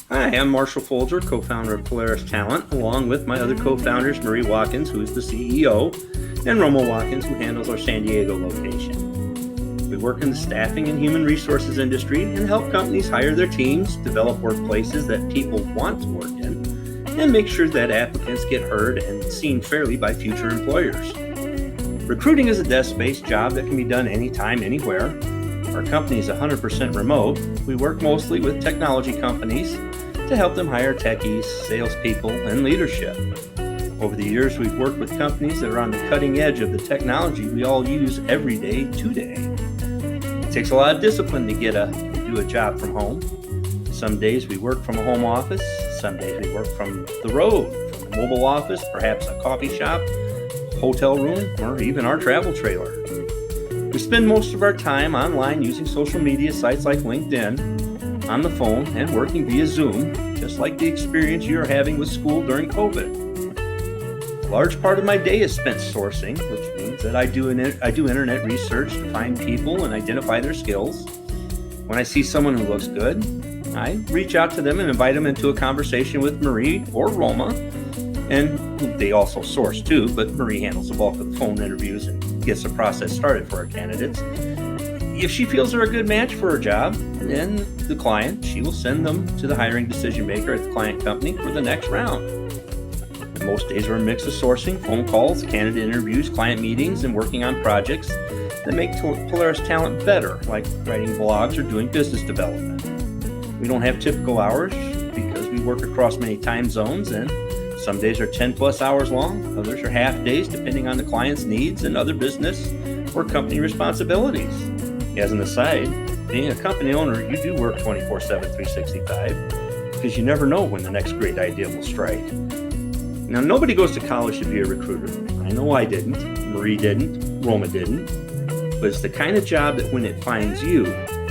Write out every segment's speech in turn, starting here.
Hi, I'm Marshall Folger, co-founder of Polaris Talent, along with my other co-founders, Marie Watkins, who is the CEO, and Romo Watkins, who handles our San Diego location. We work in the staffing and human resources industry and help companies hire their teams, develop workplaces that people want to work in, and make sure that applicants get heard and seen fairly by future employers. Recruiting is a desk-based job that can be done anytime, anywhere. Our company is 100% remote. We work mostly with technology companies to help them hire techies, salespeople, and leadership. Over the years, we've worked with companies that are on the cutting edge of the technology we all use every day today. It takes a lot of discipline to do a job from home. Some days we work from a home office. Some days we work from the road, from a mobile office, perhaps a coffee shop, hotel room, or even our travel trailer. We spend most of our time online using social media sites like LinkedIn, on the phone, and working via Zoom, just like the experience you're having with school during COVID. A large part of my day is spent sourcing, which means that I do internet research to find people and identify their skills. When I see someone who looks good, I reach out to them and invite them into a conversation with Marie or Roma, and they also source too, but Marie handles the bulk of the phone interviews and gets the process started for our candidates. If she feels they're a good match for her job, then the client, she will send them to the hiring decision maker at the client company for the next round. And most days are a mix of sourcing, phone calls, candidate interviews, client meetings, and working on projects that make Polaris Talent better, like writing blogs or doing business development. We don't have typical hours because we work across many time zones, and some days are 10 plus hours long, others are half days depending on the client's needs and other business or company responsibilities. As an aside, being a company owner, you do work 24/7, 365, because you never know when the next great idea will strike. Now, nobody goes to college to be a recruiter. I know I didn't, Marie didn't, Roma didn't, but it's the kind of job that when it finds you,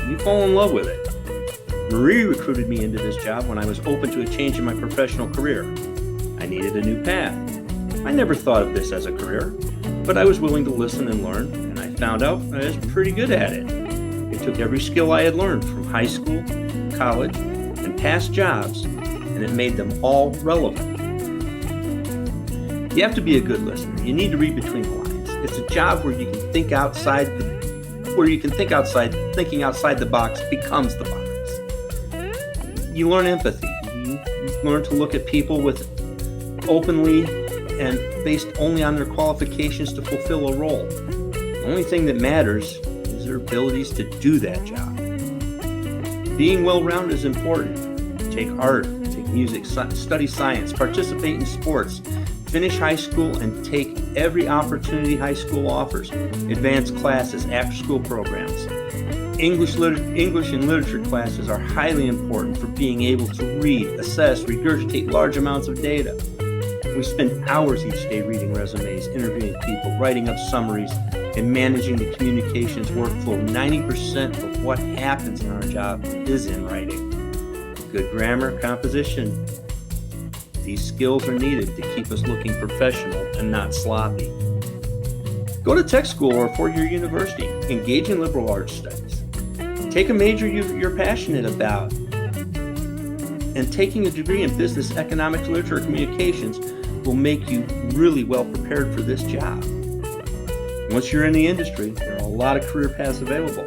you fall in love with it. Marie recruited me into this job when I was open to a change in my professional career. I needed a new path. I never thought of this as a career, but I was willing to listen and learn, and I found out I was pretty good at it. It took every skill I had learned from high school, college, and past jobs, and it made them all relevant. You have to be a good listener. You need to read between the lines. It's a job where you can think outside thinking outside the box becomes the box. You learn empathy. You learn to look at people with openly and based only on their qualifications to fulfill a role. The only thing that matters is their abilities to do that job. Being well-rounded is important. Take art, take music, study science, participate in sports, finish high school, and take every opportunity high school offers. Advanced classes, after-school programs. English and literature classes are highly important for being able to read, assess, regurgitate large amounts of data. We spend hours each day reading resumes, interviewing people, writing up summaries, and managing the communications workflow. 90% of what happens in our job is in writing. Good grammar, composition. These skills are needed to keep us looking professional and not sloppy. Go to tech school or a four-year university. Engage in liberal arts studies. Take a major you're passionate about. And taking a degree in business, economics, literature, or communications will make you really well prepared for this job. Once you're in the industry, there are a lot of career paths available.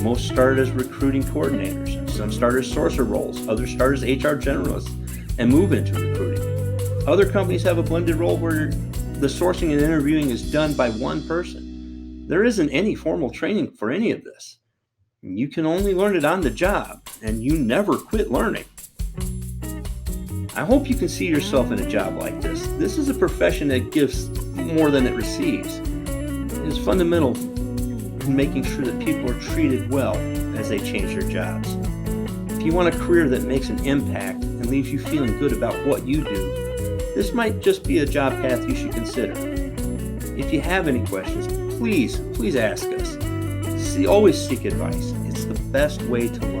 Most start as recruiting coordinators. Some start as sourcer roles. Others start as HR generalists and move into recruiting. Other companies have a blended role where the sourcing and interviewing is done by one person. There isn't any formal training for any of this. You can only learn it on the job, and you never quit learning. I hope you can see yourself in a job like this. This is a profession that gives more than it receives. It is fundamental in making sure that people are treated well as they change their jobs. If you want a career that makes an impact and leaves you feeling good about what you do, this might just be a job path you should consider. If you have any questions, please ask us. Always seek advice. It's the best way to learn.